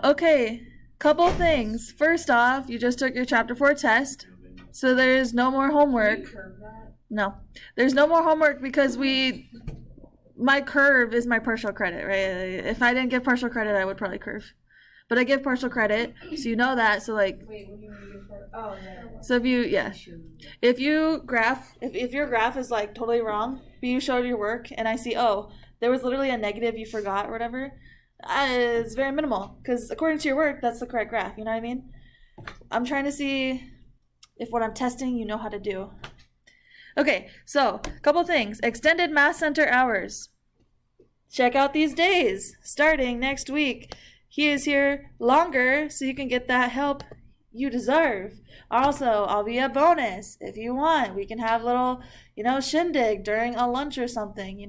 Okay, couple things. First off, you just took your Chapter 4 test, so there's no more homework. No, there's no more homework because my curve is my partial credit, right? If I didn't give partial credit, I would probably curve. But I give partial credit, so you know that. So like, wait, what do you want to give for? Oh, yeah. so if your graph is like totally wrong, but you showed your work, and I see, oh, there was literally a negative you forgot or whatever, it's very minimal because according to your work, that's the correct graph. You know what I mean? I'm trying to see if what I'm testing you know how to do. Okay, so a couple things. Extended Math Center hours. Check out these days starting next week. He is here longer so you can get that help you deserve. Also, I'll be a bonus if you want. We can have little, shindig during a lunch or something,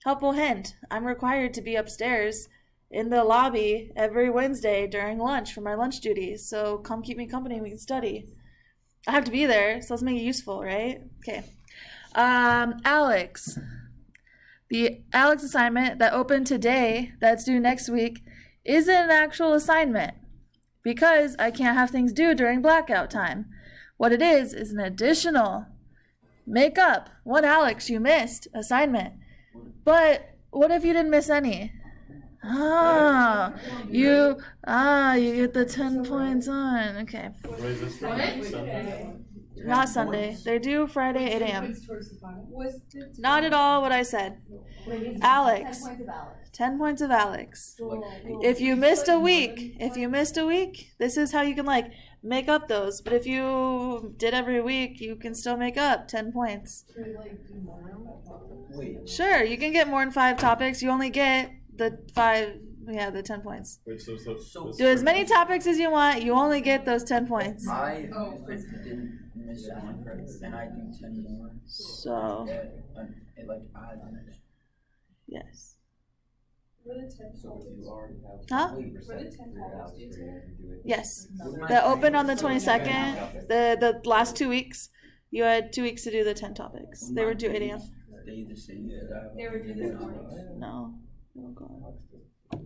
Helpful hint, I'm required to be upstairs in the lobby every Wednesday during lunch for my lunch duties. So come keep me company and we can study. I have to be there, so let's make it useful, right? Okay. Alex. The Alex assignment that opened today, that's due next week, isn't an actual assignment because I can't have things due during blackout time. What it is an additional make up what Alex you missed assignment. But what if you didn't miss any? You get the 10 points on. Okay. Not Sunday. They're due Friday, 8 a.m. Not at all what I said. Alex. 10 points of Alex. If you missed a week, this is how you can make up those. But if you did every week, you can still make up 10 points. Sure, you can get more than 5 topics. You only get the 10 points. Wait, so do as many topics as you want. You only get those 10 points. I didn't miss one, and I do 10 more. So. It add on it. Yes. Huh? Yes. That opened on the 22nd. The last 2 weeks. You had 2 weeks to do the 10 topics. They were due 8 a.m. They the same. They were due this morning. No. It will go up.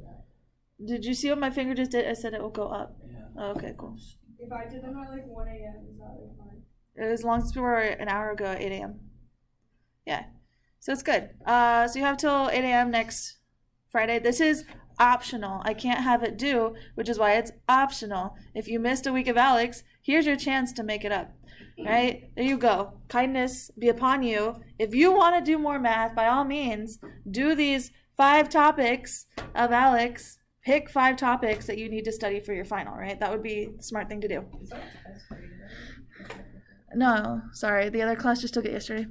Did you see what my finger just did? I said it will go up. Yeah. Oh, okay, cool. If I did them at 1 a.m., is that fine? As long as we were an hour ago at 8 a.m. Yeah. So it's good. So you have till 8 a.m. next Friday. This is optional. I can't have it due, which is why it's optional. If you missed a week of Alex, here's your chance to make it up. Right? There you go. Kindness be upon you. If you want to do more math, by all means, do these 5 topics of Alex. Pick 5 topics that you need to study for your final, right? That would be the smart thing to do. No, sorry. The other class just took it yesterday.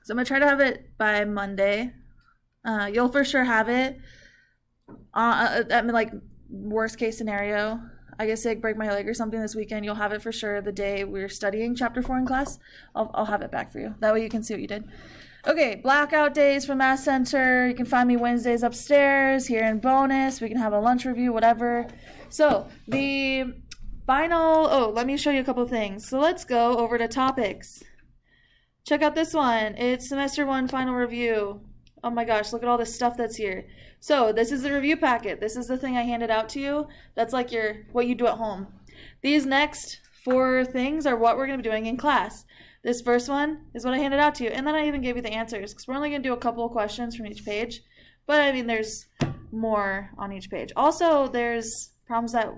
So I'm going to try to have it by Monday. You'll for sure have it. Worst case scenario, I get sick, break my leg or something this weekend, you'll have it for sure the day we're studying Chapter 4 in class. I'll have it back for you. That way you can see what you did. Okay, blackout days for Math Center. You can find me Wednesdays upstairs, here in bonus. We can have a lunch review, whatever. So, the final, let me show you a couple things. So let's go over to topics. Check out this one. It's semester 1 final review. Oh my gosh, look at all this stuff that's here. So this is the review packet. This is the thing I handed out to you. That's like what you do at home. These next 4 things are what we're going to be doing in class. This first one is what I handed out to you. And then I even gave you the answers because we're only going to do a couple of questions from each page. But I mean, there's more on each page. Also, there's problems that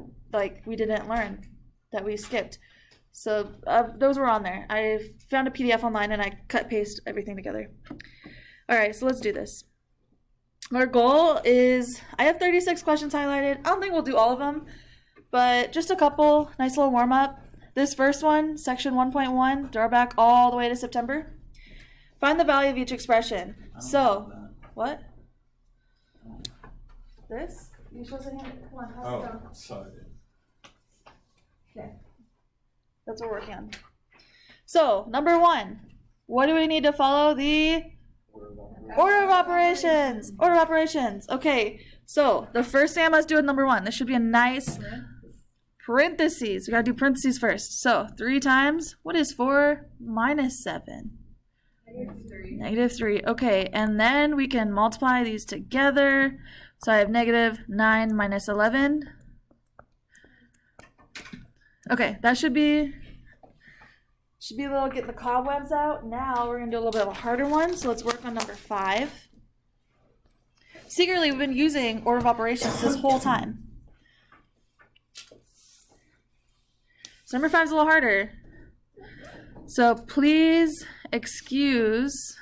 we didn't learn that we skipped. So those were on there. I found a PDF online and I cut paste everything together. All right, so let's do this. Our goal is, I have 36 questions highlighted. I don't think we'll do all of them, but just a couple, nice little warm up. This first one, section 1.1, draw back all the way to September. Find the value of each expression. So, what? This? You're supposed to hand it. Come on, pass it down. Sorry. Okay. That's what we're working on. So, number 1, what do we need to follow? The order of operations. Order of operations. Okay, so the first thing I must do with number 1, this should be a nice parentheses. We gotta do parentheses first. So 3 times, what is 4 minus 7? -3. -3. Okay, and then we can multiply these together. So I have negative 9 minus 11. Okay, that should be a little getting the cobwebs out. Now we're going to do a little bit of a harder one. So let's work on number 5. Secretly, we've been using order of operations this whole time. So number 5 is a little harder. So please excuse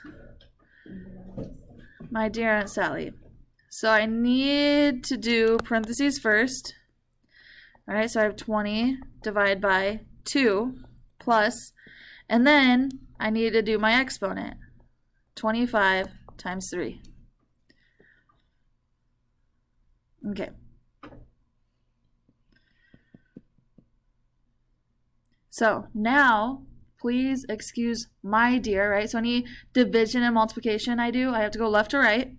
my dear Aunt Sally. So I need to do parentheses first. All right, so I have 20 divided by 2 plus, and then I need to do my exponent. 25 times 3. Okay. So now, please excuse my dear, right? So any division and multiplication I do, I have to go left to right.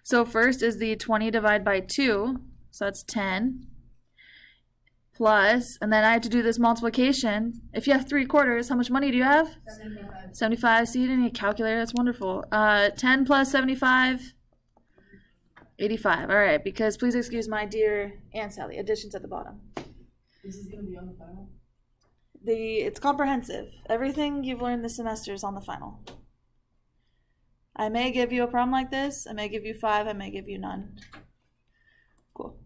So first is the 20 divided by 2, so that's 10, plus, and then I have to do this multiplication. If you have 3/4, how much money do you have? 75. 75. See, you didn't need a calculator. That's wonderful. 10 plus 75, 85. All right, because please excuse my dear Aunt Sally. Additions at the bottom. This is going to be on the final? It's comprehensive. Everything you've learned this semester is on the final. I may give you a problem like this. I may give you 5. I may give you none. Cool.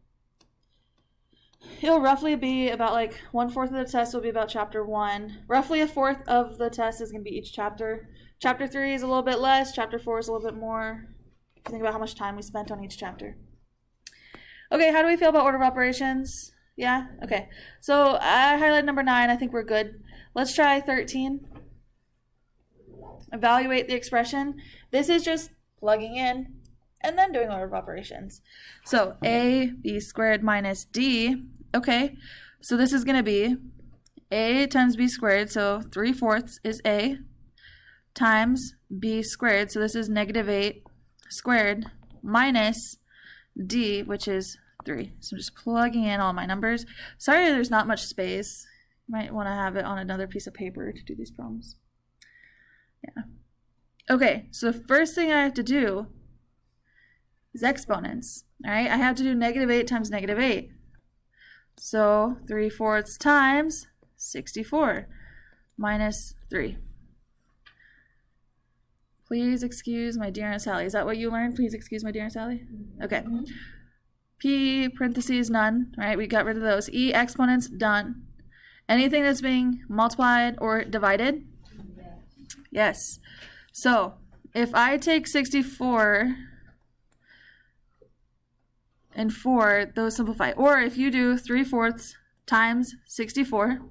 It'll roughly be about like 1/4 of the test will be about chapter 1. Roughly 1/4 of the test is going to be each chapter. Chapter 3 is a little bit less. Chapter 4 is a little bit more. If you think about how much time we spent on each chapter. Okay, how do we feel about order of operations? Yeah? Okay. So I highlighted number 9. I think we're good. Let's try 13. Evaluate the expression. This is just plugging in and then doing order of operations. So a b squared minus d. Okay. So this is going to be a times b squared. So 3/4 is a times b squared. So this is negative 8 squared minus d, which is 3. So I'm just plugging in all my numbers. Sorry there's not much space. You might want to have it on another piece of paper to do these problems. Yeah. Okay, so the first thing I have to do is exponents. All right, I have to do negative 8 times negative 8. So 3/4 times 64 minus 3. Please excuse my dear Aunt Sally. Is that what you learned? Please excuse my dear Aunt Sally? Okay. P parentheses none, right? We got rid of those. E exponents done. Anything that's being multiplied or divided? Yes. So if I take 64 and 4, those simplify. Or if you do 3/4 times 64,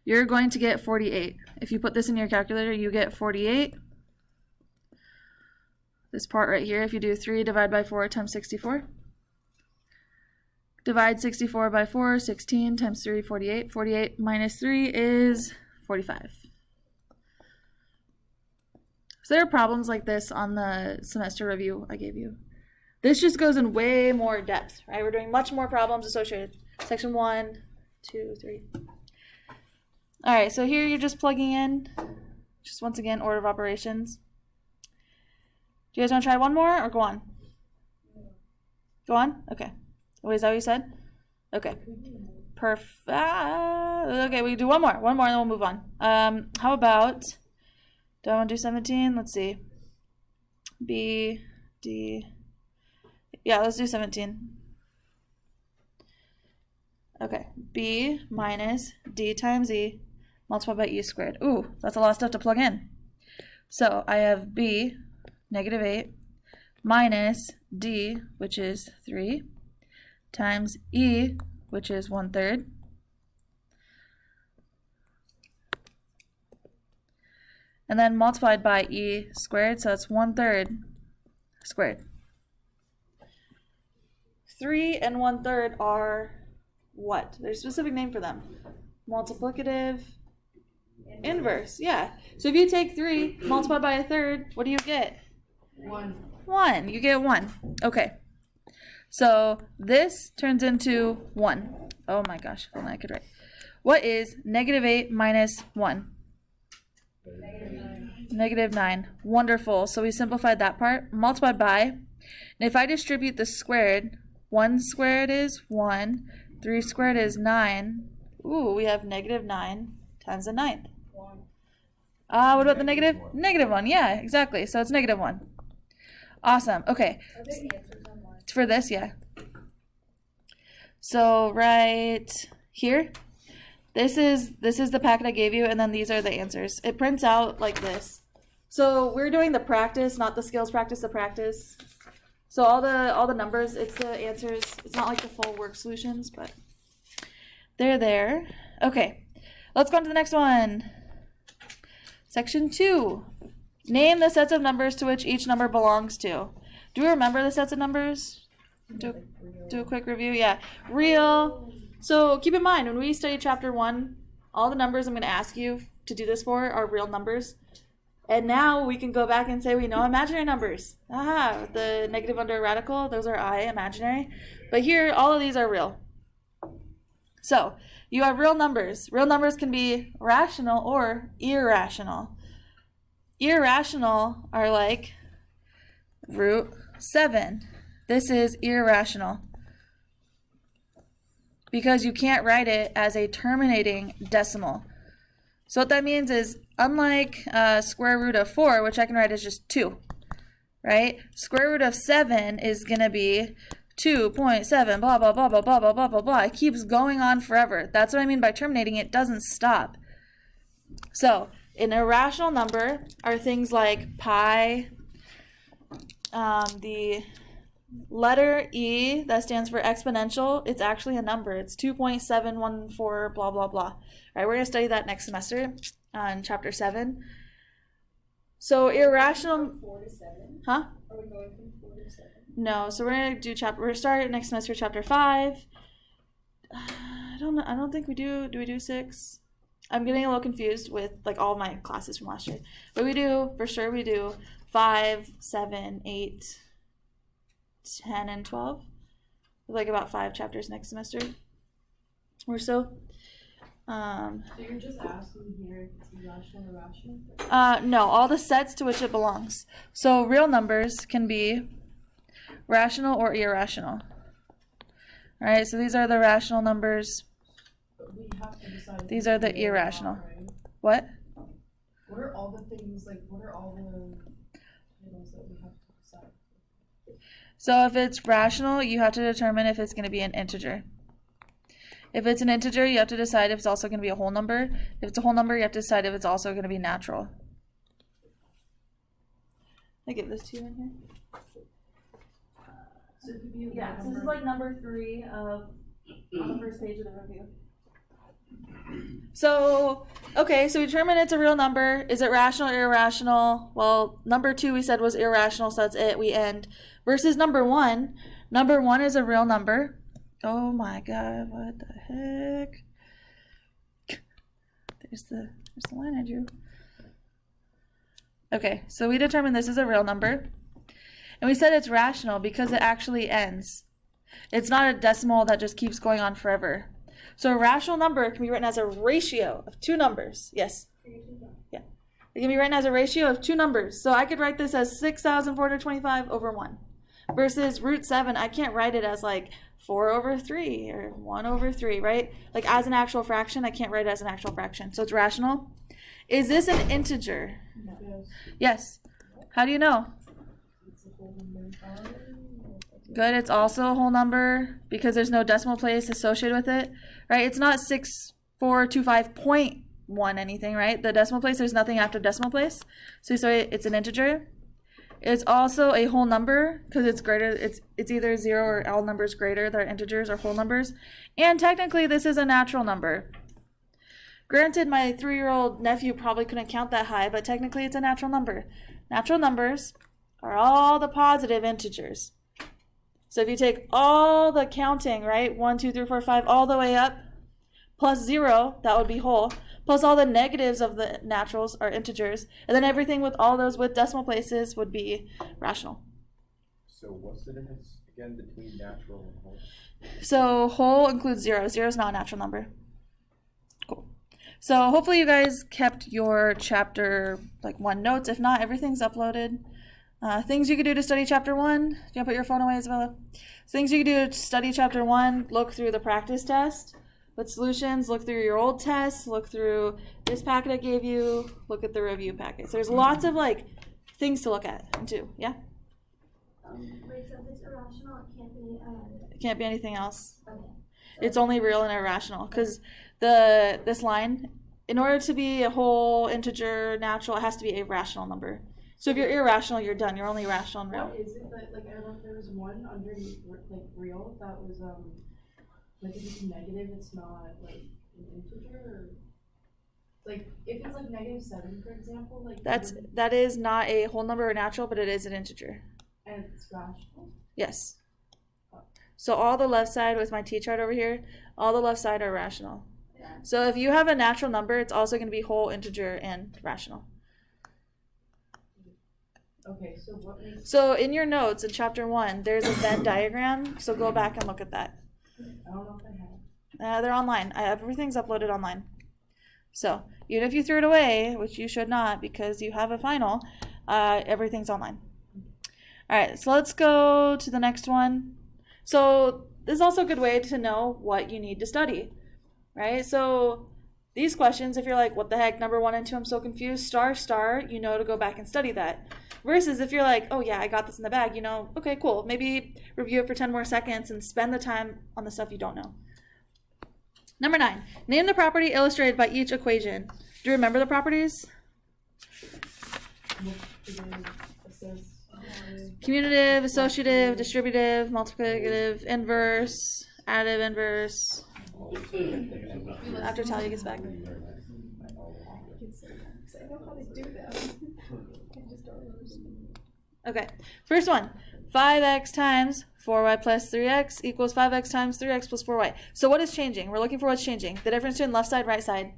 you're going to get 48. If you put this in your calculator, you get 48. This part right here, if you do 3 divided by 4 times 64. Divide 64 by 4, 16 times 3, 48. 48 minus 3 is 45. So there are problems like this on the semester review I gave you. This just goes in way more depth, right? We're doing much more problems associated. Section 1, 2, 3. All right, so here you're just plugging in, just once again, order of operations. Do you guys want to try one more or go on? Go on? Okay. Wait, is that what you said? Okay. Perfect. Okay, we can do one more. One more and then we'll move on. How about, do I want to do 17? Let's see. B, D. Yeah, let's do 17. Okay. B minus D times E multiplied by E squared. Ooh, that's a lot of stuff to plug in. So I have B, negative 8, minus D, which is 3, times E, which is 1/3. And then multiplied by E squared, so that's 1/3 squared. 3 and 1/3 are what? There's a specific name for them. Multiplicative inverse, yeah. So if you take 3, multiply by 1/3, what do you get? 1. 1. You get 1. Okay. So this turns into 1. Oh my gosh, if only I could write. What is negative 8 minus 1? Negative 9. Wonderful. So we simplified that part. Multiplied by, And if I distribute the squared, 1 squared is 1, 3 squared is 9. Ooh, we have negative 9 times the ninth. What about the negative? Negative 1, yeah, exactly. So it's negative 1. Awesome. Okay. Are there answers online? For this, yeah. So right here, this is the packet I gave you, and then these are the answers. It prints out like this. So we're doing the practice, not the skills practice, the practice. So all the numbers, it's the answers. It's not like the full work solutions, but they're there. Okay, let's go on to the next one. Section 2. Name the sets of numbers to which each number belongs to. Do we remember the sets of numbers? Do a quick review. Yeah, real. So keep in mind, when we study chapter 1, all the numbers I'm going to ask you to do this for are real numbers. And now we can go back and say we know imaginary numbers. Aha, with the negative under a radical, those are imaginary. But here, all of these are real. So you have real numbers. Real numbers can be rational or irrational. Irrational are like root 7. This is irrational because you can't write it as a terminating decimal. So what that means is, unlike square root of 4, which I can write as just 2, right? Square root of 7 is going to be 2.7, blah, blah, blah, blah, blah, blah, blah, blah, blah. It keeps going on forever. That's what I mean by terminating. It doesn't stop. So an irrational number are things like pi, the letter E that stands for exponential, it's actually a number. It's 2.714 blah, blah, blah. All right, we're going to study that next semester in chapter 7. So irrational... 4 to 7? Huh? Are we going from 4 to 7? No, so we're going to do we're going to start next semester chapter 5. I don't think we do. Do we do 6? I'm getting a little confused with like all my classes from last year. But we do, for sure we do 5, 7, 8, 10, and 12. Like about 5 chapters next semester or so. So you're just asking here if it's irrational or rational? No, all the sets to which it belongs. So real numbers can be rational or irrational. All right, so these are the rational numbers. But we have to decide if These it's are the real or not, irrational. right? What? What are all the things, like, what are all the items that we have to decide? So if it's rational, you have to determine if it's going to be an integer. If it's an integer, you have to decide if it's also going to be a whole number. If it's a whole number, you have to decide if it's also going to be natural. I give this to you in here. So it could be a Yeah, so number. this is like number 3 on the first page of the review. So, okay, so we determine it's a real number. Is it rational or irrational? Well, number 2 we said was irrational, so that's it. We end. Versus number 1. Number 1 is a real number. Oh my god, what the heck? There's the line I drew. Okay, so we determined this is a real number. And we said it's rational because it actually ends. It's not a decimal that just keeps going on forever. So a rational number can be written as a ratio of 2 numbers. Yes? Yeah. It can be written as a ratio of 2 numbers. So I could write this as 6,425 over 1. Versus root 7, I can't write it as like 4 over 3 or 1 over 3, right? Like as an actual fraction, I can't write it as an actual fraction. So it's rational. Is this an integer? Yes. Yes. How do you know? It's a whole number. Good, it's also a whole number because there's no decimal place associated with it, right? It's not 6425.1 anything, right? The decimal place, there's nothing after decimal place. So it's an integer. It's also a whole number because it's greater. It's either 0 or all numbers greater. They're integers or whole numbers. And technically, this is a natural number. Granted, my 3-year-old nephew probably couldn't count that high, but technically it's a natural number. Natural numbers are all the positive integers. So if you take all the counting, right, 1, 2, 3, 4, 5, all the way up, plus 0, that would be whole, plus all the negatives of the naturals are integers, and then everything with all those with decimal places would be rational. So what's the difference again between natural and whole? So whole includes 0. 0 is not a natural number. Cool. So hopefully you guys kept your chapter 1 notes. If not, everything's uploaded. Things you could do to study chapter 1. Do you want to put your phone away, Isabella? Things you could do to study chapter 1, look through the practice test with solutions, look through your old tests, look through this packet I gave you, look at the review packet. So there's lots of like things to look at and do, yeah? Wait, so if it's irrational, it can't be, It can't be anything else. okay. It's only real and irrational because this line, in order to be a whole integer natural, it has to be a rational number. So if you're irrational, you're done. You're only rational and real. What is it that, like, I don't know if there was one underneath, like, real, that was, like, if it's negative, it's not, like, an integer, or, like, if it's, like, -7, for example, like. That is not a whole number or natural, but it is an integer. And it's rational. Yes. So all the left side with my t-chart over here, all the left side are rational. So if you have a natural number, it's also going to be whole, integer, and rational. Okay, so what makes, So in your notes in chapter 1, there's a Venn diagram. So go back and look at that. I don't know if I have. They're online. Everything's uploaded online. So even if you threw it away, which you should not because you have a final, everything's online. All right, so let's go to the next one. So this is also a good way to know what you need to study, right? So these questions, if you're like, what the heck, number 1 and 2, I'm so confused, star, you know to go back and study that. Versus if you're like, oh yeah, I got this in the bag, you know, okay, cool. Maybe review it for 10 more seconds and spend the time on the stuff you don't know. Number 9, name the property illustrated by each equation. Do you remember the properties? Commutative, associative, distributive, multiplicative, inverse, additive, inverse. After Talia gets back. I know how to do that. I just don't understand. Okay, first one. 5x times 4y plus 3x equals 5x times 3x plus 4y. So what is changing? We're looking for what's changing. The difference between left side, right side.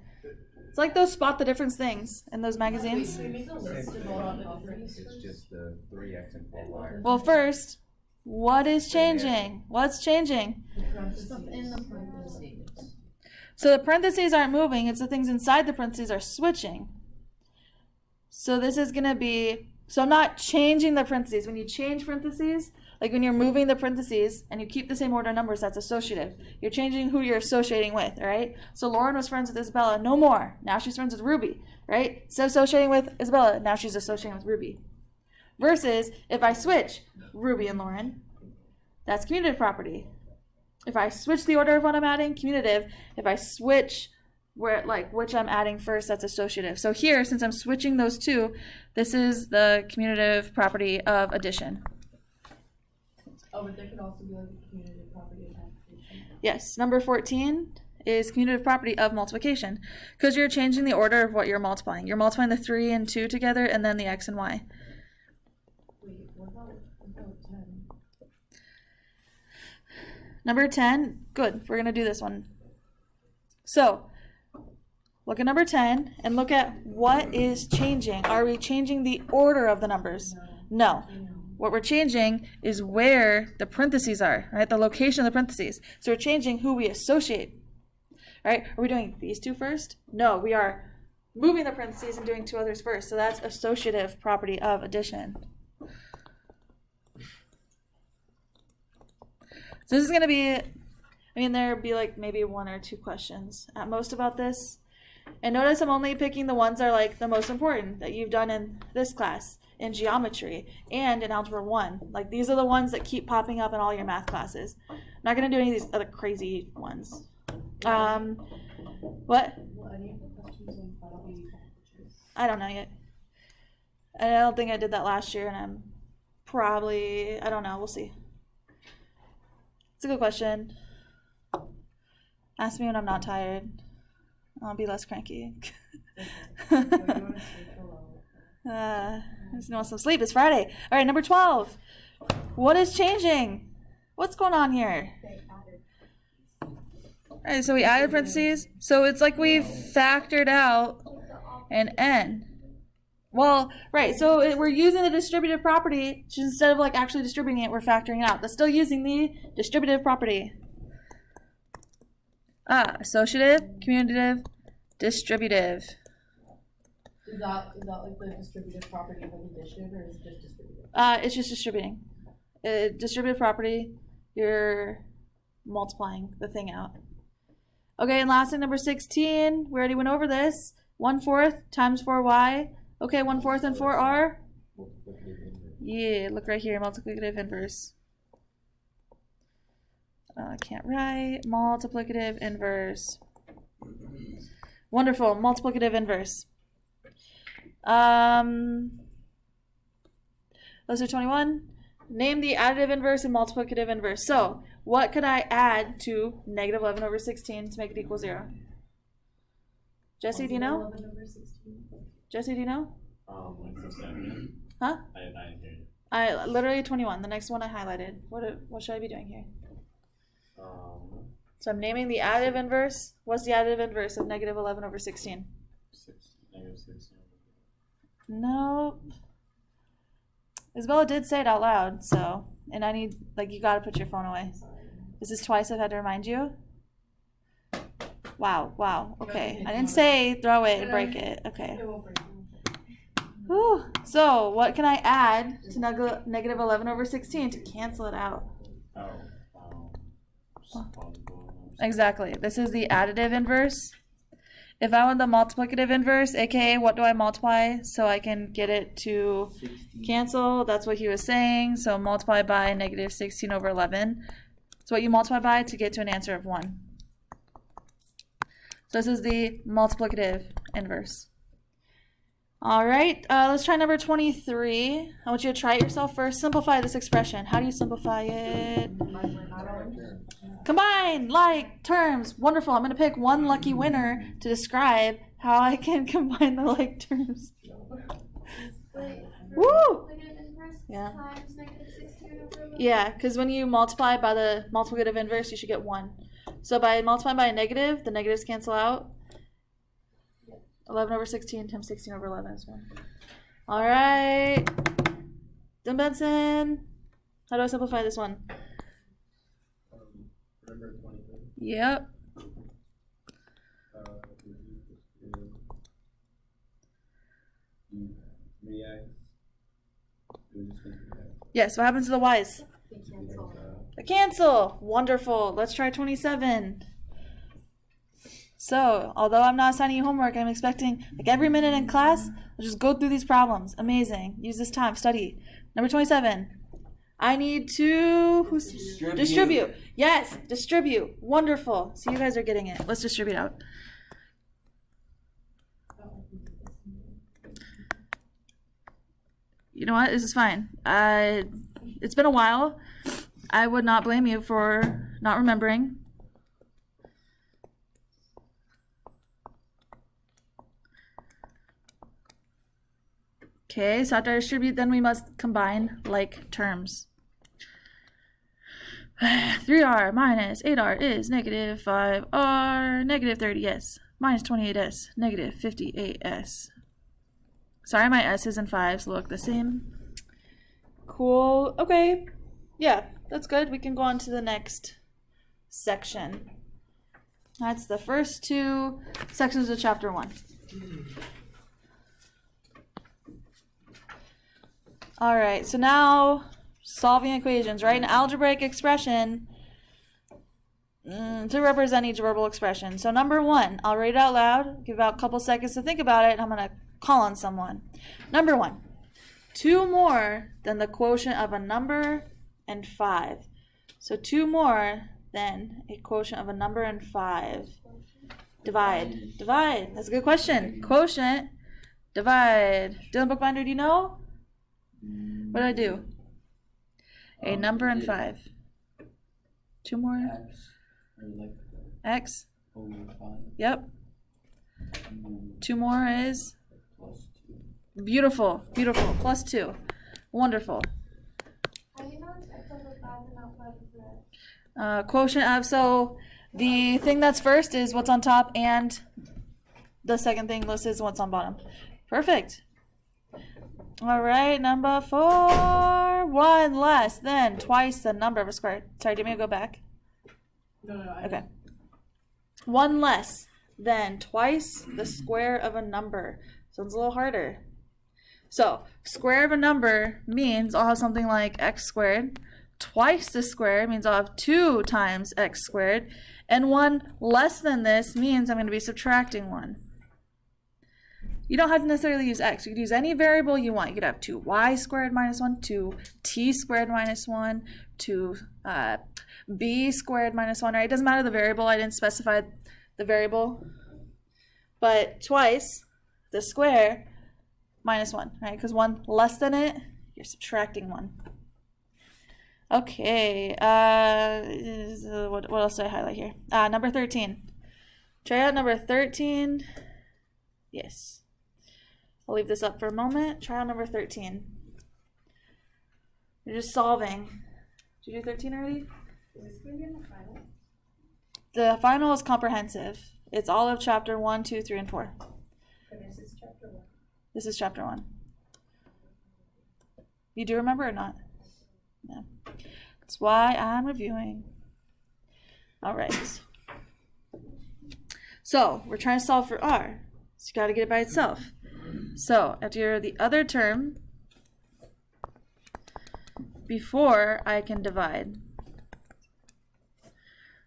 It's like those spot the difference things in those magazines. Wait, make a list of all the properties It's just the 3x and 4y. Well, first, what is changing? What's changing? Stuff in the parentheses. So the parentheses aren't moving. It's the things inside the parentheses are switching. So this is going to be, so I'm not changing the parentheses. When you change parentheses, like when you're moving the parentheses and you keep the same order of numbers, that's associative. You're changing who you're associating with, all right? So Lauren was friends with Isabella, no more. Now she's friends with Ruby, right? Instead of associating with Isabella, now she's associating with Ruby. Versus if I switch Ruby and Lauren, that's commutative property. If I switch the order of what I'm adding, commutative. If I switch where like which I'm adding first, that's associative. So here, since I'm switching those two, this is the commutative property of addition. Oh, but there could also be like a commutative property of multiplication. Yes, number 14 is commutative property of multiplication because you're changing the order of what you're multiplying. You're multiplying the 3 and 2 together and then the x and y. Wait, what about 10? Number 10, good, we're going to do this one. So, look at number 10 and look at what is changing. Are we changing the order of the numbers? No. What we're changing is where the parentheses are, right? The location of the parentheses. So we're changing who we associate, right? Are we doing these two first? No, we are moving the parentheses and doing 2 others first. So that's associative property of addition. So this is going to be, I mean, there'll be like maybe 1 or 2 questions at most about this. And notice I'm only picking the ones that are like the most important that you've done in this class, in geometry, and in Algebra 1. Like these are the ones that keep popping up in all your math classes. I'm not going to do any of these other crazy ones. What? Well, any of the questions on probably choose. I don't know yet. I don't think I did that last year, and I'm probably, I don't know, we'll see. It's a good question. Ask me when I'm not tired. I'll be less cranky. I just want some sleep. It's Friday. All right, number 12. What is changing? What's going on here? All right, so we added parentheses. So it's like we factored out an n. Well, right, so we're using the distributive property. Just instead of like actually distributing it, we're factoring it out. That's still using the distributive property. Associative, commutative, distributive. Is that like the distributive property of an addition, or is it just distributive? It's just distributing. Distributive property, you're multiplying the thing out. Okay, and last thing, number 16, we already went over this. 1/4 times 4y. Okay, 1/4 and 4r. Multiplicative inverse. Yeah, look right here, multiplicative inverse. I can't write. Multiplicative inverse. Wonderful, multiplicative inverse. Let's do 21. Name the additive inverse and multiplicative inverse. So, what could I add to negative 11 over 16 to make it equal 0? Jesse, do you know? 11 over 16. Jesse, do you know? Like 7. Huh? I didn't hear you. I literally 21. The next one I highlighted. What should I be doing here? So I'm naming the additive inverse. What's the additive inverse of negative 11 over 16? 6. Negative 6. Nope. Isabella did say it out loud, so, and I need, like, you gotta put your phone away. Is this twice I've had to remind you? Wow, okay. I didn't say throw it and break it, okay. It won't break. Whew. So, what can I add to negative 11 over 16 to cancel it out? Exactly. This is the additive inverse. If I want the multiplicative inverse, aka what do I multiply so I can get it to 16. cancel? That's what he was saying. So multiply by negative 16 over 11. It's what you multiply by to get to an answer of 1. So this is the multiplicative inverse. All right, let's try number 23. I want you to try it yourself first. Simplify this expression. How do you simplify it? Combine like terms. Wonderful. I'm going to pick one lucky winner to describe how I can combine the like terms. Wait, Woo! negative inverse Yeah. times negative 16 over 11? Yeah, because when you multiply by the multiplicative inverse, you should get 1. So by multiplying by a negative, the negatives cancel out. 11 over 16 times 16 over 11 is 1. All right. Dylan Benson. How do I simplify this one? Remember 23? Yep. Yes, what happens to the y's? They cancel. A cancel. Wonderful. Let's try 27. So, although I'm not assigning you homework, I'm expecting like every minute in class, I'll just go through these problems. Amazing. Use this time. Study. Number 27. I need to distribute. Yes, distribute. Wonderful. So you guys are getting it. Let's distribute out. You know what? This is fine. It's been a while. I would not blame you for not remembering. Okay, so after I distribute, then we must combine like terms. 3r minus 8r is negative 5r, negative 30s, minus 28s, negative 58s. Sorry, my s's and 5s look the same. Cool. Okay. Yeah, that's good. We can go on to the next section. That's the first 2 sections of chapter 1. All right, so now solving equations, right? An algebraic expression to represent each verbal expression. So number 1, I'll read it out loud, give about a couple seconds to think about it, and I'm going to call on someone. Number 1, 2 more than the quotient of a number and 5. So 2 more than a quotient of a number and 5. Divide. Divide. That's a good question. Quotient. Divide. Dylan Bookbinder, do you know? What did I do? A number and 5. 2 more. X, or like X. over 5, Yep. and then 2 more is plus 2. beautiful. Beautiful. Plus 2. Wonderful. How do you know it's x over 5 and not 5 over x? Quotient of, so the thing that's first is what's on top, and the second thing listed is what's on bottom. Perfect. All right, number 4. 1 less than twice the number of a square. Sorry, do you want me to go back? No. Okay. 1 less than twice the square of a number. So it's a little harder. So square of a number means I'll have something like x squared. Twice the square means I'll have 2 times x squared. And 1 less than this means I'm going to be subtracting 1. You don't have to necessarily use x. You could use any variable you want. You could have 2y squared minus 1, 2t squared minus 1, 2b squared minus 1, right? It doesn't matter the variable. I didn't specify the variable. But twice the square minus 1, right? Because 1 less than it, you're subtracting 1. Okay, what else did I highlight here? Number 13. Try out number 13. Yes. I'll leave this up for a moment. Try out number 13. You're just solving. Did you do 13 already? Is this going to be in the final? The final is comprehensive. It's all of chapter 1, 2, 3, and 4. And this is chapter 1. This is chapter 1. You do remember or not? No. That's why I'm reviewing. All right. So we're trying to solve for r. So you got to get it by itself. So after the other term, before I can divide.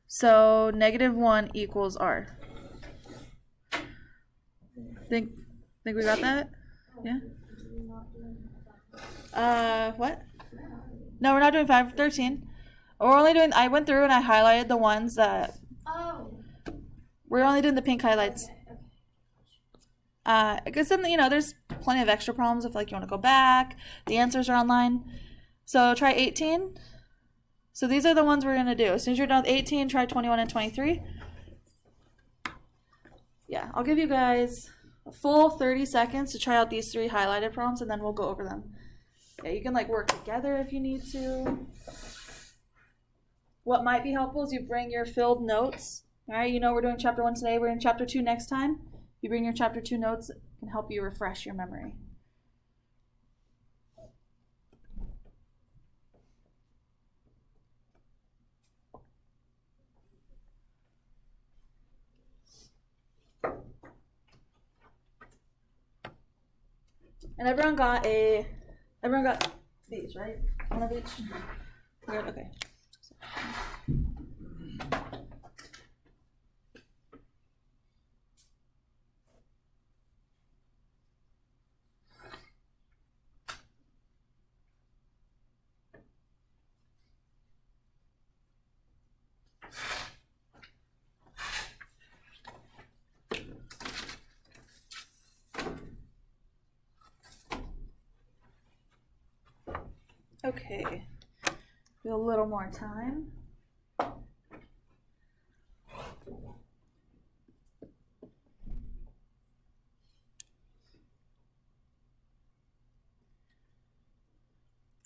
So -1 equals r. Think we got that? Yeah? What? No, we're not doing 5, 13. We're only doing, I went through and I highlighted the ones that, Oh. we're only doing the pink highlights. Because then, you know, there's plenty of extra problems if, like, you want to go back. The answers are online. So try 18. So these are the ones we're going to do. As soon as you're done with 18, try 21 and 23. Yeah, I'll give you guys a full 30 seconds to try out these 3 highlighted problems, and then we'll go over them. Yeah, you can, like, work together if you need to. What might be helpful is you bring your filled notes. All right, you know we're doing chapter 1 today. We're in chapter 2 next time. You bring your chapter 2 notes, it can help you refresh your memory. And everyone got these, right? One of each? Good, okay. Okay, a little more time.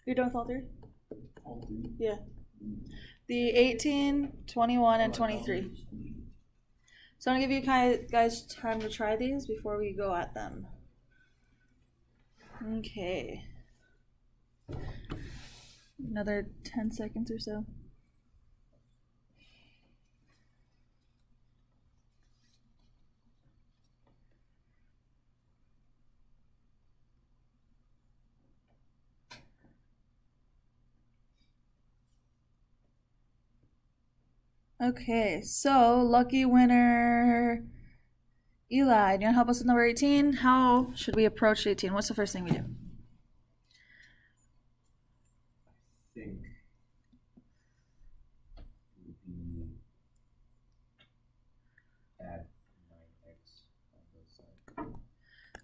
You're done with all 3? Yeah. The 18, 21, and 23. So I'm going to give you guys time to try these before we go at them. Okay. Another 10 seconds or so. Okay, so lucky winner Eli, do you want to help us with number 18? How should we approach 18? What's the first thing we do? Think would be add 9x on both sides.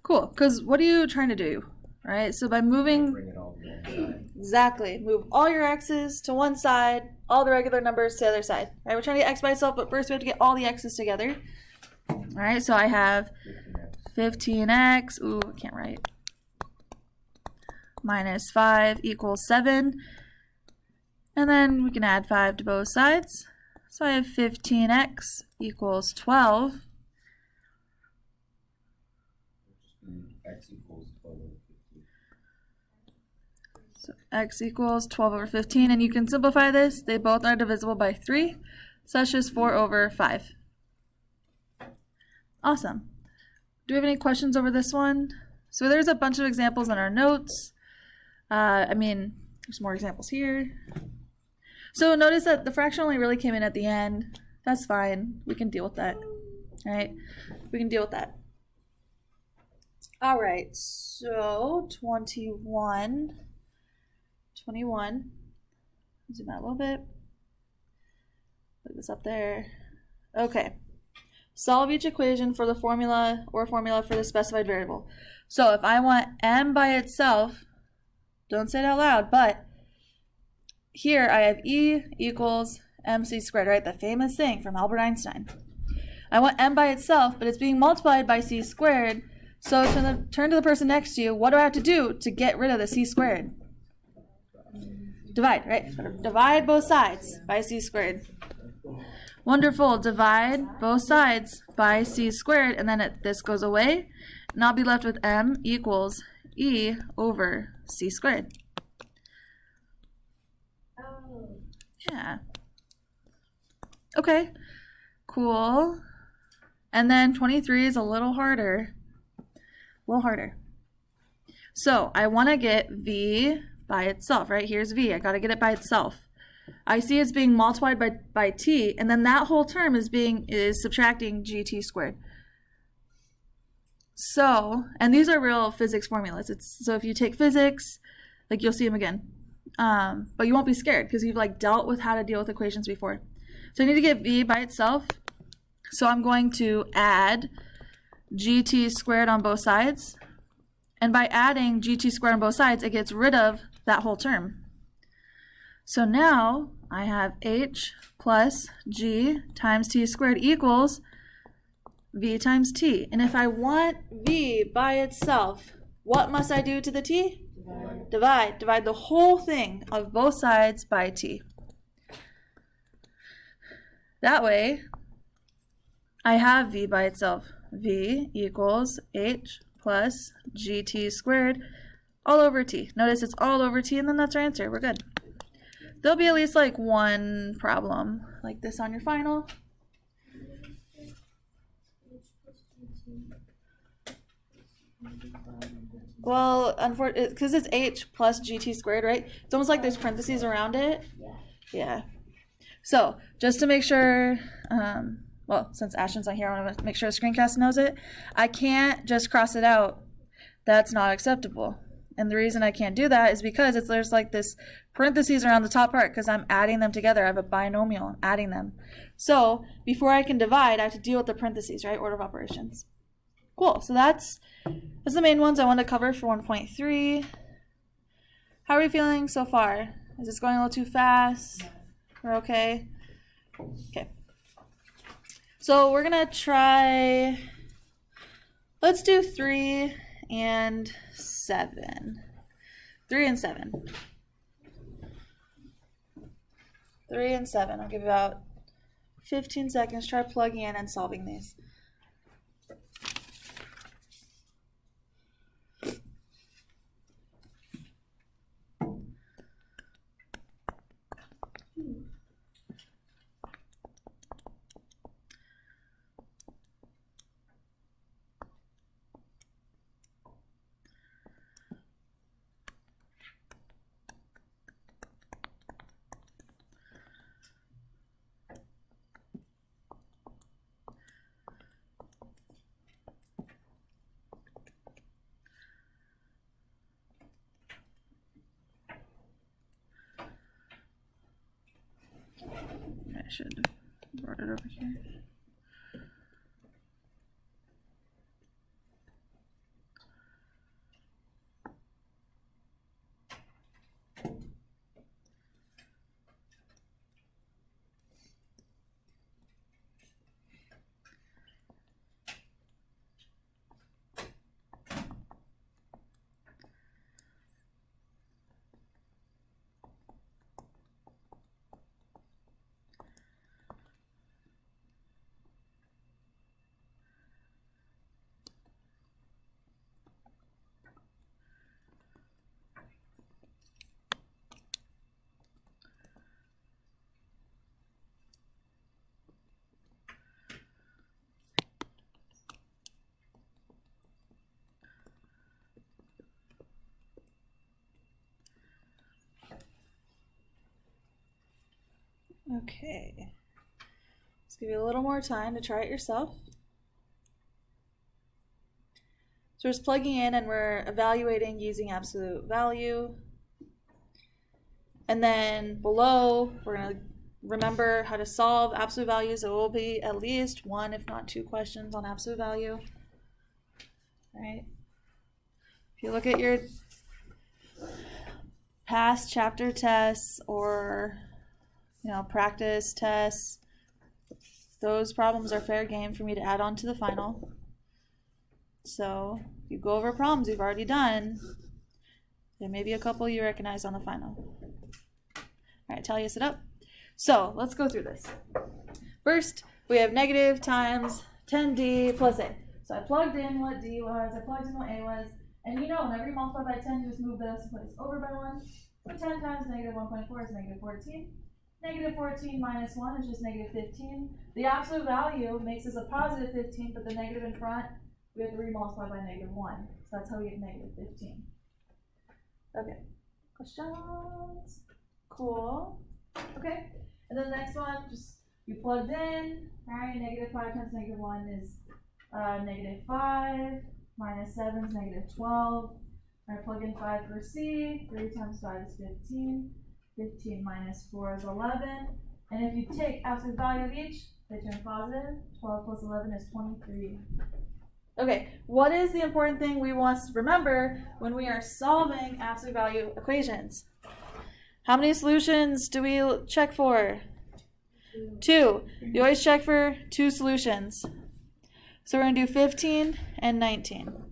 Cool, because what are you trying to do? Right, so by moving, Bring it all to one side. exactly, move all your x's to one side, all the regular numbers to the other side. Right, we're trying to get x by itself, but first we have to get all the x's together. All right, so I have 15x, ooh, I can't write, minus 5 equals 7. And then we can add 5 to both sides. So I have 15x equals 12. X equals 12 over 15. So x equals 12 over 15. And you can simplify this. They both are divisible by 3. So that's just 4 over 5. Awesome. Do we have any questions over this one? So there's a bunch of examples in our notes. There's more examples here. So notice that the fraction only really came in at the end. That's fine. We can deal with that. All right, we can deal with that. All right, so 21. Zoom out a little bit. Put this up there. Okay. Solve each equation for the formula or formula for the specified variable. So if I want m by itself, don't say it out loud, but here I have E equals mc squared, right? The famous thing from Albert Einstein. I want m by itself, but it's being multiplied by c squared. So turn to the person next to you. What do I have to do to get rid of the c squared? Divide, right? Divide both sides by c squared. Wonderful. Divide both sides by c squared, and then this goes away, and I'll be left with m equals e over c squared. Oh. Yeah. Okay. Cool. And then 23 is a little harder. So I want to get v by itself, right? Here's v. I got to get it by itself. I see it's being multiplied by t, and then that whole term is subtracting gt squared. So, and these are real physics formulas. So if you take physics, like you'll see them again. But you won't be scared because you've dealt with how to deal with equations before. So I need to get v by itself. So I'm going to add gt squared on both sides. And by adding gt squared on both sides, it gets rid of that whole term. So now I have h plus g times t squared equals v times t. And if I want v by itself, what must I do to the t? Divide. Divide the whole thing of both sides by t. That way, I have v by itself. V equals h plus gt squared all over t. Notice it's all over t, and then that's our answer. We're good. There'll be at least one problem like this on your final. Well, unfortunately, because it's h plus gt squared, right? It's almost like there's parentheses around it. Yeah. So just to make sure, since Ashton's not here, I want to make sure the screencast knows it. I can't just cross it out. That's not acceptable. And the reason I can't do that is because there's this parentheses around the top part because I'm adding them together. I have a binomial. I'm adding them. So before I can divide, I have to deal with the parentheses, right? Order of operations. Cool. So that's the main ones I want to cover for 1.3. How are we feeling so far? Is this going a little too fast? We're okay? Okay. So we're going to try, let's do 3 and 7. 3 and 7. 3 and 7. I'll give you about 15 seconds. Try plugging in and solving these. I should have brought it over here. Okay. Let's give you a little more time to try it yourself. So we're just plugging in and we're evaluating using absolute value. And then below, we're going to remember how to solve absolute values. There will be at least one, if not two questions on absolute value. All right. If you look at your past chapter tests or, practice tests, those problems are fair game for me to add on to the final. So if you go over problems you've already done, there may be a couple you recognize on the final. All right, Talia, sit up. So let's go through this. First, we have negative times 10d plus a. So I plugged in what d was, I plugged in what a was, and whenever you multiply by 10, you just move the decimal place over by 1. So 10 times negative 1.4 is negative 14. Negative 14 minus 1 is just negative 15. The absolute value makes this a positive 15, but the negative in front, we have to remultiply by negative 1. So that's how we get negative 15. Okay. Questions? Cool. Okay. And then the next one, just you plugged in, right? Negative 5 times negative 1 is negative 5. Minus 7 is negative 12. I plug in 5 for C. 3 times 5 is 15. 15 minus 4 is 11. And if you take absolute value of each, they turn positive. 12 plus 11 is 23. Okay, what is the important thing we want to remember when we are solving absolute value equations? How many solutions do we check for? 2. You always check for 2 solutions. So we're going to do 15 and 19.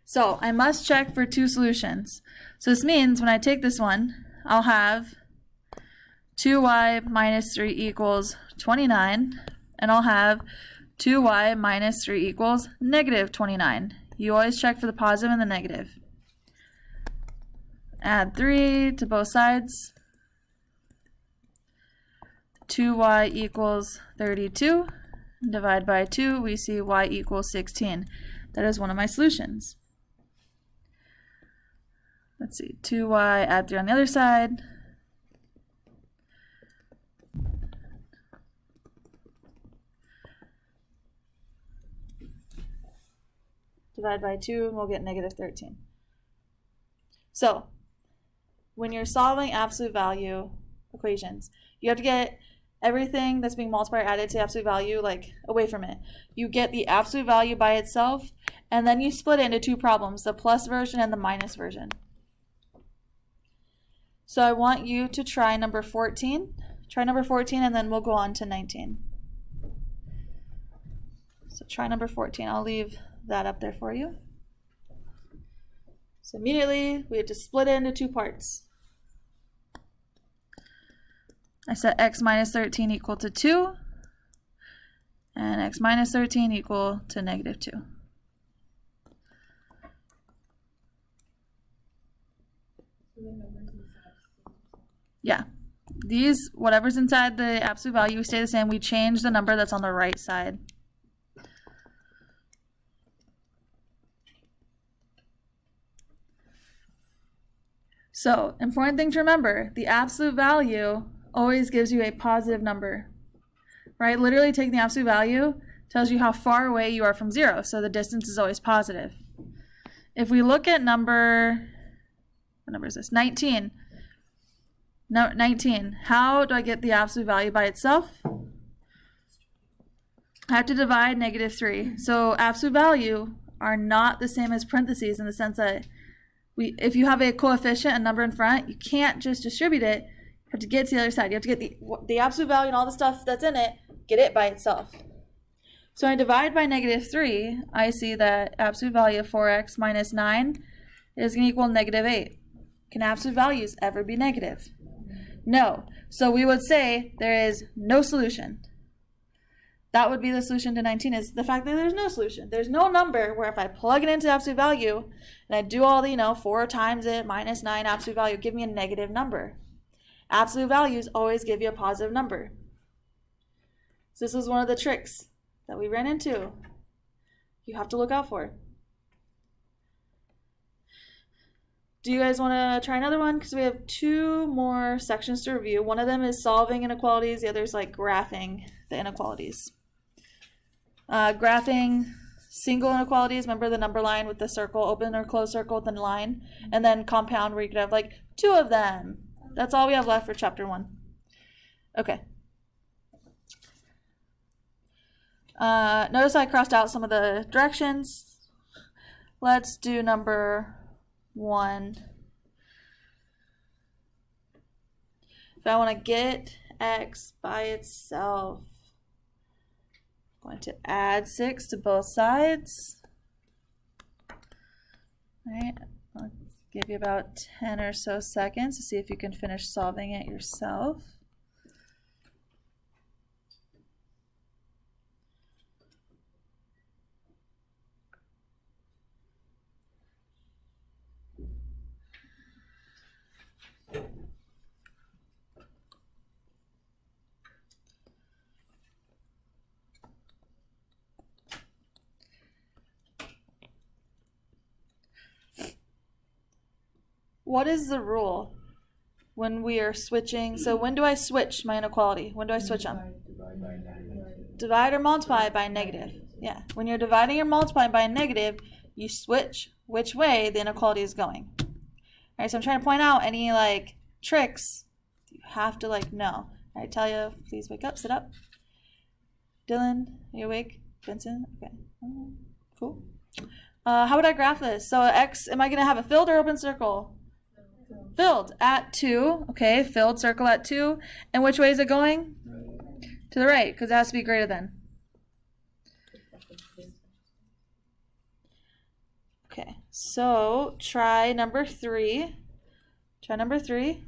So I must check for 2 solutions. So this means when I take this one, I'll have 2y minus 3 equals 29, and I'll have 2y minus 3 equals negative 29. You always check for the positive and the negative. Add 3 to both sides. 2y equals 32. Divide by 2, we see y equals 16. That is one of my solutions. Let's see, 2y, add 3 on the other side. Divide by 2, and we'll get negative 13. So, when you're solving absolute value equations, you have to get everything that's being multiplied or added to absolute value, away from it. You get the absolute value by itself, and then you split it into 2 problems, the plus version and the minus version. So I want you to try number 14. Try number 14, and then we'll go on to 19. So try number 14. I'll leave that up there for you. So immediately, we have to split it into 2 parts. I set x minus 13 equal to 2, and x minus 13 equal to negative 2. Yeah, these, whatever's inside the absolute value, stay the same. We change the number that's on the right side. So, important thing to remember, the absolute value always gives you a positive number, right? Literally taking the absolute value tells you how far away you are from 0, so the distance is always positive. If we look at what number is this? 19. No, 19. How do I get the absolute value by itself? I have to divide negative 3. So absolute value are not the same as parentheses in the sense that if you have a coefficient, a number in front, you can't just distribute it. You have to get to the other side. You have to get the absolute value and all the stuff that's in it, get it by itself. So when I divide by negative 3, I see that absolute value of 4x minus 9 is going to equal negative 8. Can absolute values ever be negative? No. So we would say there is no solution. That would be the solution to 19, is the fact that there's no solution. There's no number where if I plug it into absolute value and I do all the, 4 times it minus 9 absolute value, give me a negative number. Absolute values always give you a positive number. So this was one of the tricks that we ran into. You have to look out for. Do you guys want to try another one? Because we have 2 more sections to review. One of them is solving inequalities. The other is like graphing the inequalities. Graphing single inequalities. Remember the number line with the circle, open or close circle with a line. And then compound where you could have like 2 of them. That's all we have left for chapter 1. Okay. Notice I crossed out some of the directions. Let's do number 1. If I want to get x by itself, I'm going to add 6 to both sides. All right, I'll give you about 10 or so seconds to see if you can finish solving it yourself. What is the rule when we are switching? So when do I switch my inequality? When do I switch them? Divide by negative. Divide or multiply by negative. Yeah, when you're dividing or multiplying by a negative, you switch which way the inequality is going. All right, so I'm trying to point out any like tricks you have to like know. All right, Talia, please wake up, sit up. Dylan, are you awake? Vincent, okay, cool. How would I graph this? So x, am I going to have a filled or open circle? Filled at 2, okay, filled circle at 2. And which way is it going? To the right, because it has to be greater than. Okay, so try number 3. Try number 3.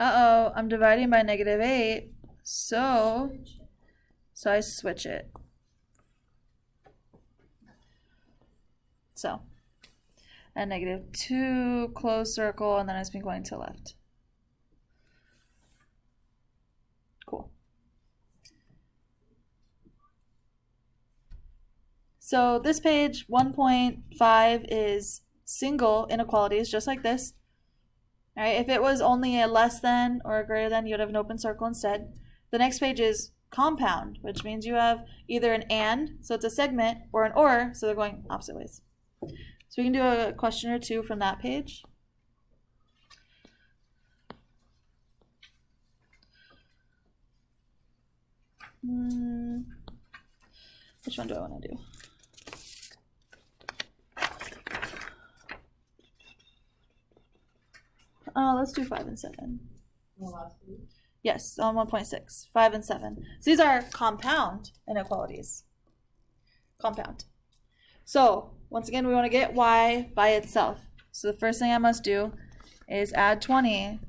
Uh-oh, I'm dividing by -8, so I switch it. So, and -2, close circle, and then it's been going to left. Cool. So this page, 1.5, is single inequalities, just like this. All right, if it was only a less than or a greater than, you'd have an open circle instead. The next page is compound, which means you have either an and, so it's a segment, or an or, so they're going opposite ways. So we can do a question or 2 from that page. Which one do I want to do? Let's do 5 and 7. Yes, on 1.6, 5 and 7. So these are compound inequalities. Compound. So once again, we want to get y by itself. So the first thing I must do is add 20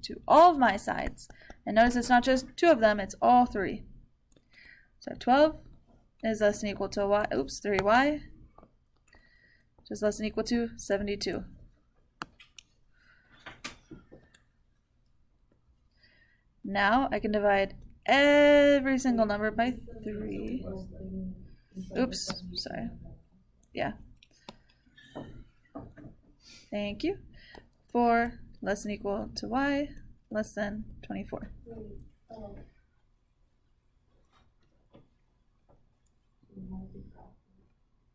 to all of my sides. And notice it's not just 2 of them, it's all 3. So 12 is less than or equal to y, 3y, which is less than or equal to 72. Now I can divide every single number by 3. Oops, sorry. Yeah. Thank you. 4 less than or equal to y, less than 24.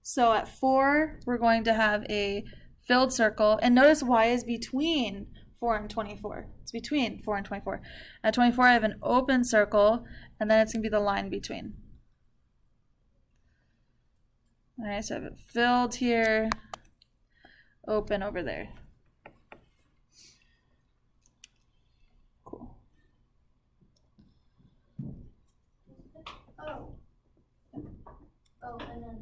So at 4, we're going to have a filled circle. And notice y is between 4 and 24. It's between 4 and 24. At 24, I have an open circle, and then it's going to be the line between. All right, so I have it filled here, open over there. Cool. Oh, and then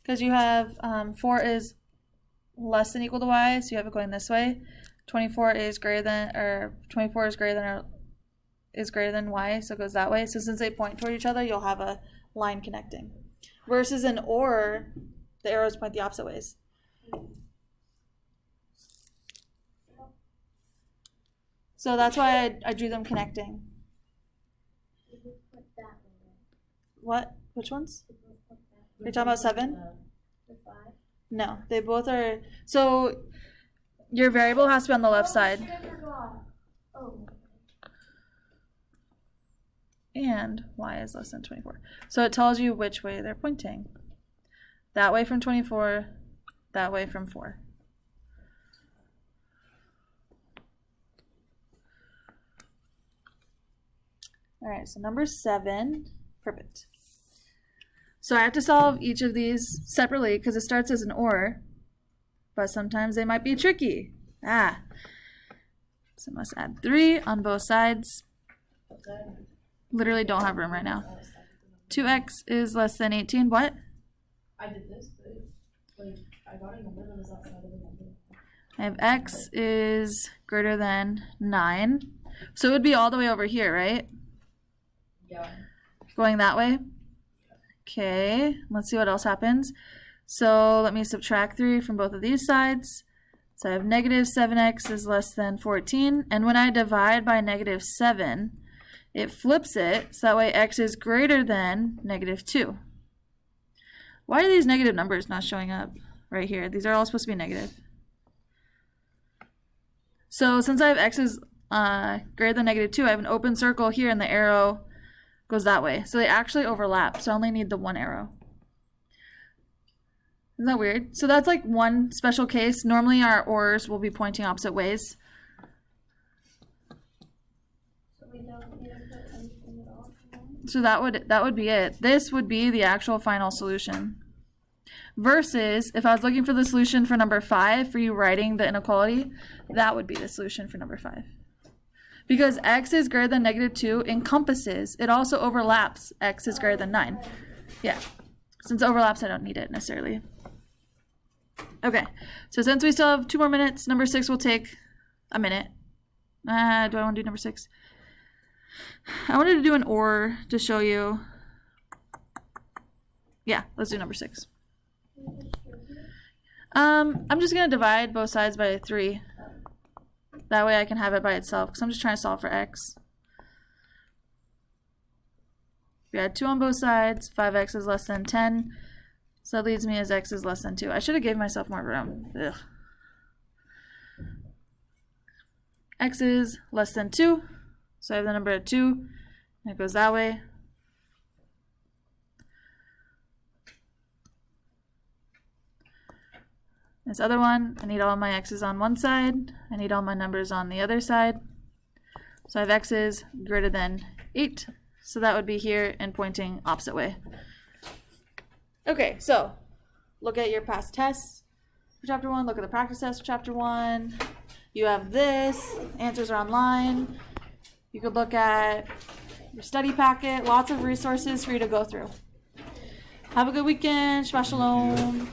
Because you have 4 is less than equal to y, so you have it going this way. 24 is greater than, or 24 is greater than y, so it goes that way. So since they point toward each other, you'll have a line connecting. Versus an or, the arrows point the opposite ways. So that's why I drew them connecting. What? Which ones? You're talking about 7? No, they both are. So your variable has to be on the left side. Shit, I forgot. Oh. And y is less than 24. So it tells you which way they're pointing. That way from 24, that way from 4. All right, so number 7, perfect. So I have to solve each of these separately because it starts as an or, but sometimes they might be tricky. So I must add 3 on both sides. Literally don't have room right now. 2x is less than 18. What? I did this, but like I got a number that was outside of the number. I have x is greater than 9. So it would be all the way over here, right? Yeah. Going that way? Okay, let's see what else happens. So let me subtract 3 from both of these sides. So I have negative 7x is less than 14. And when I divide by negative 7, it flips it, so that way x is greater than negative 2. Why are these negative numbers not showing up right here? These are all supposed to be negative. So since I have x is greater than negative 2, I have an open circle here and the arrow goes that way. So they actually overlap, so I only need the one arrow. Isn't that weird? So that's like one special case. Normally our ors will be pointing opposite ways. So we don't need to put anything at all. So that would be it. This would be the actual final solution. Versus if I was looking for the solution for number 5 for you writing the inequality, that would be the solution for number 5. Because x is greater than negative 2 encompasses, it also overlaps x is greater than 9. Yeah. Since it overlaps, I don't need it necessarily. Okay. So since we still have 2 more minutes, number 6 will take a minute. Do I want to do number 6? I wanted to do an or to show you. Yeah, let's do number 6. I'm just going to divide both sides by 3. That way I can have it by itself, because I'm just trying to solve for x. If you add 2 on both sides, 5x is less than 10. So that leaves me as x is less than 2. I should have given myself more room. Ugh. X is less than 2. So I have the number of 2, and it goes that way. This other one, I need all my x's on one side. I need all my numbers on the other side. So I have x's greater than 8. So that would be here and pointing opposite way. Okay, so look at your past tests for chapter 1. Look at the practice test for chapter 1. You have this. Answers are online. You could look at your study packet. Lots of resources for you to go through. Have a good weekend. Shabbat shalom.